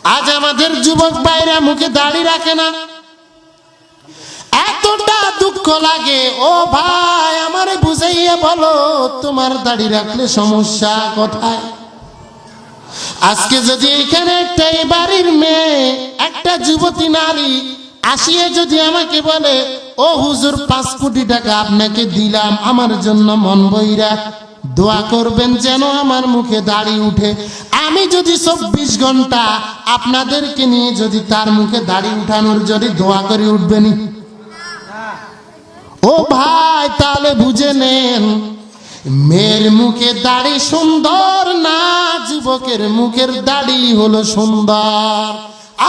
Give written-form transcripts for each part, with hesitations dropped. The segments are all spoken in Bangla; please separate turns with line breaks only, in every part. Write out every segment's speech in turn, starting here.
আজ আমাদের যুবক ভাইরা মুখে দাড়ি রাখে না, এতটা দুঃখ লাগে। ও ভাই, আমারে বুঝাইয়া বলো তোমার দাড়ি রাখলে সমস্যা কোথায়? আজকে যদি এখানে একটা এই বাড়ির মেয়ে, একটা যুবতী নারী আসিয়া যদি আমাকে বলে, ও হুজুর 5 কোটি টাকা আপনাকে দিলাম, আমার জন্য মন বইরা দোয়া করবেন যেন আমার মুখে দাড়ি উঠে, আমি যদি 24 ঘন্টা আপনাদেরকে নিয়ে যদি তার মুখে দাড়ি উঠানোর যদি দোয়া করে, উঠবেনি? ও ভাই, তাহলে বুঝে নেন, মেয়ের মুখে দাড়ি সুন্দর না, যুবকের মুখের দাড়ি হলো সুন্দর।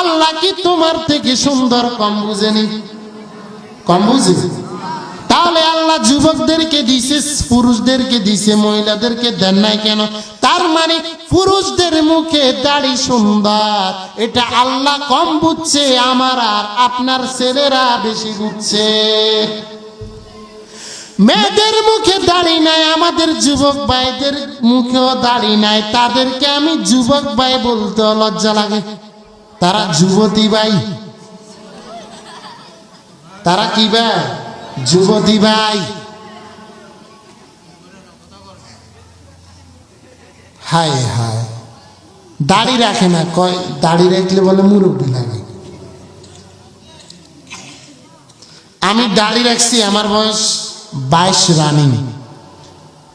আল্লাহ কি তোমার থেকে সুন্দর কম বুঝেনি? কম বুঝে? তাহলে আল্লাহ যুবকদেরকে দিছে, পুরুষদেরকে দিছে, মহিলাদেরকে দেন নাই কেন? তার মানে পুরুষদের মুখে দাড়ি সুন্দর, এটা আল্লাহ কম বুঝছে, আমার আর আপনার ছেলেরা বেশি বুঝছে। মেয়েদের মুখে দাড়ি নাই, আমাদের যুবক ভাইদের মুখেও দাড়ি নাই, তাদেরকে আমি যুবক ভাই বলতে লজ্জা লাগে। তারা যুবতী ভাই, তারা কি ভাই? যুবতী ভাই। হায় হায়, দাড়ি রাখে না, কয় দাড়ি রাখলে বলে মুরব্বী লাগে। আমি দাড়ি রাখছি, আমার বয়স 22 রানিং।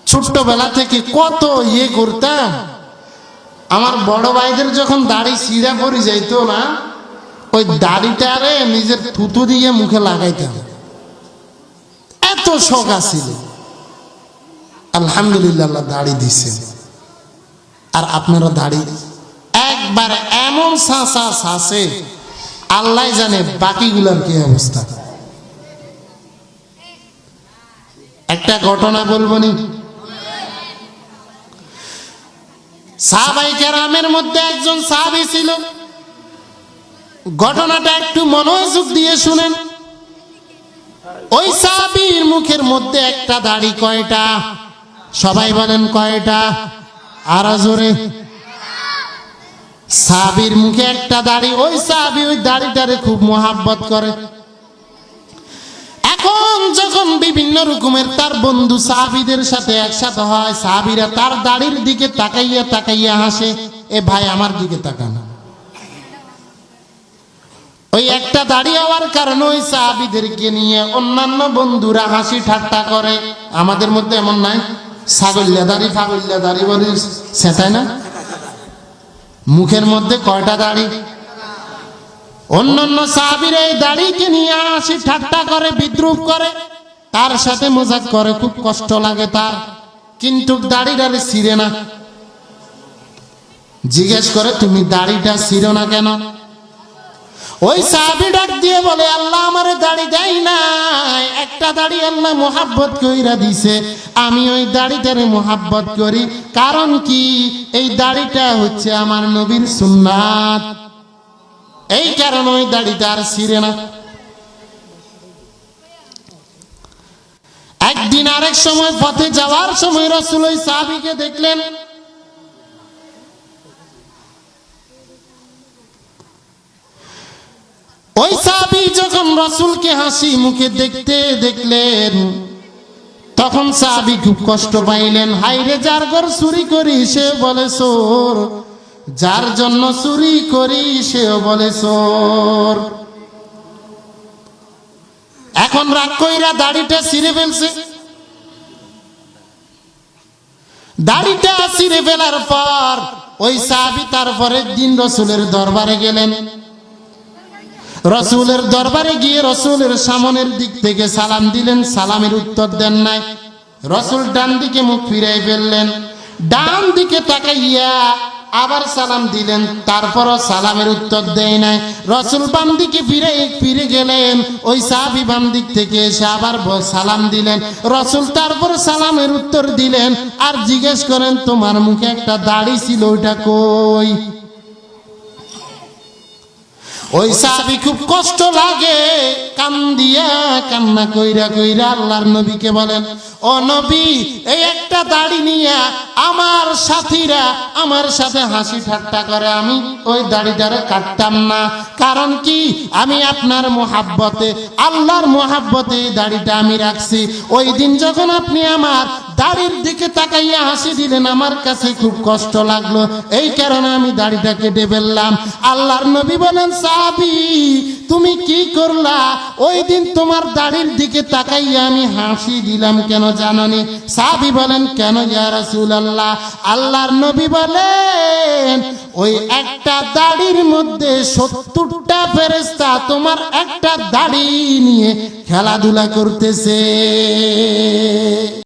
ছোট্টবেলা থেকে কত ইয়ে করতাম। আমার বড় ভাইদের যখন দাড়ি সিধা করে যাইতো না, ওই দাড়িটারে নিজের থুতু দিয়ে মুখে লাগাইতাম, এত শখ আছিল। আলহামদুলিল্লাহ, আল্লাহ দাড়ি দিছে। আর আপনারা দাড়ি একবার এমন সাঁচা সাঁচে, আল্লাহ জানে বাকিগুলার কি অবস্থা। একটা ঘটনা বলবো নি? সাহাবায়ে কেরামের মধ্যে একজন সাহাবী ছিল, ঘটনাটা একটু মনোযোগ দিয়ে শুনেন। ওই সাহাবীর মুখের মধ্যে একটা দাড়ি কয়টা? সবাই বলেন কয়টা? আরো জোরে। সাহাবীর মুখে একটা দাড়ি। ওই সাহাবী ওই দাড়িটারে খুব মোহাব্বত করে। এখন যখন বিভিন্ন রকমের তার বন্ধু সাহাবীদের সাথে একসাথে হয়, সাহাবীরা তার দাড়ির দিকে তাকাইয়া তাকাইয়া হাসে, এ ভাই আমার দিকে তাকান। ওই একটা দাড়ি হওয়ার কারণে ওই সাহাবীদেরকে নিয়ে অন্যান্য বন্ধুরা হাসি ঠাট্টা করে। আমাদের মধ্যে এমন নাই, ছাগল্লা দাড়ি ফাগল্লা দাড়ি বলে সেটাই না? মুখের মধ্যে কয়টা দাড়ি? অন্যান্য সাহাবীরা এই দাড়িকে নিয়ে হাসি ঠাট্টা করে, বিদ্রুপ করে, তার সাথে মজাক করে, খুব কষ্ট লাগে তার। কিন্তু দাড়িটারে ছিঁড়ে না। জিজ্ঞেস করে, তুমি দাড়িটা ছিঁড়ো না কেন? ওই সাহাবী ডাক দিয়ে বলে, আল্লাহ আমারে দাড়ি দেয় নাই, একটা দাড়ি আল্লাহ মোহাব্বত কইরা দিছে, আমি ওই দাড়িটারে মোহাব্বত করি। কারণ কি? এই দাড়িটা হচ্ছে আমার নবীর সুন্নাত, এই কারণে ওই দাড়িটা আর ছিঁড়ে না। একদিন আরেক সময় পথে যাওয়ার সময় রাসূল ওই সাহাবীকে দেখলেন। ওই সাহাবী যখন রাসূলকে হাসি মুখে দেখতে দেখলেন, তখন সাহাবী খুব কষ্ট পাইলেন। হায়রে, যার ঘর চুরি করি সে বলে চোর, যার জন্য চুরি করি সেও বলে চোর। এখন রাগ কইরা দাড়িটা ছিঁড়ে ফেলছে। দাড়িটা ছিঁড়ে ফেলার পর ওই সাহাবী তারপরের দিন রাসূলের দরবারে গেলেন। রাসূলের দরবারে গিয়ে রাসূলের সামনের দিক থেকে সালাম দিলেন, সালামের উত্তর দেন নাই। রাসূল ডান দিকে মুখ ফিরাই ফেললেন, ডান দিকে তাকাইয়া আবার সালাম দিলেন, তারপরও সালামের উত্তর দেয় নাই। রাসূল বাম দিকে ফিরে গেলেন, ওই সাহাবী বাম দিক থেকে এসে আবার সালাম দিলেন। রাসূল তারপর সালামের উত্তর দিলেন, আর জিজ্ঞেস করেন, তোমার মুখে একটা দাড়ি ছিল, ওইটা কই? ওই সাহাবী খুব কষ্ট লাগে, কান্দিয়া কান্না কইরা কইরা আল্লাহর নবীকে বলেন, ও নবী, এই একটা দাড়ি নিয়া আমার সাথীরা আমার সাথে হাসি ঠাট্টা করে, আমি ওই দাড়িটারে কাটতাম না। কারণ কি, আমি আপনার মোহাব্বতে, আল্লাহর মোহাব্বতে এই দাড়িটা আমি রাখছি। ওই দিন যখন আপনি আমার দাড়ির দিকে তাকাইয়া হাসি দিলেন, আমার কাছে খুব কষ্ট লাগলো, এই কারণে আমি দাড়িটা কেটে ফেললাম। আল্লাহর নবী বলেন, সাহাবী, তুমি কি করলা? ওই দিন তোমার দাড়ির দিকে তাকাইয়া আমি হাসি দিলাম কেন জানোনি? সাহাবী বলেন, কেন ইয়া রাসূলুল্লাহ? আল্লাহর নবী বলেন, ওই একটা দাড়ির মধ্যে 70টা ফেরেশতা তোমার একটা দাড়ি নিয়ে খেলাধুলা করতেছে।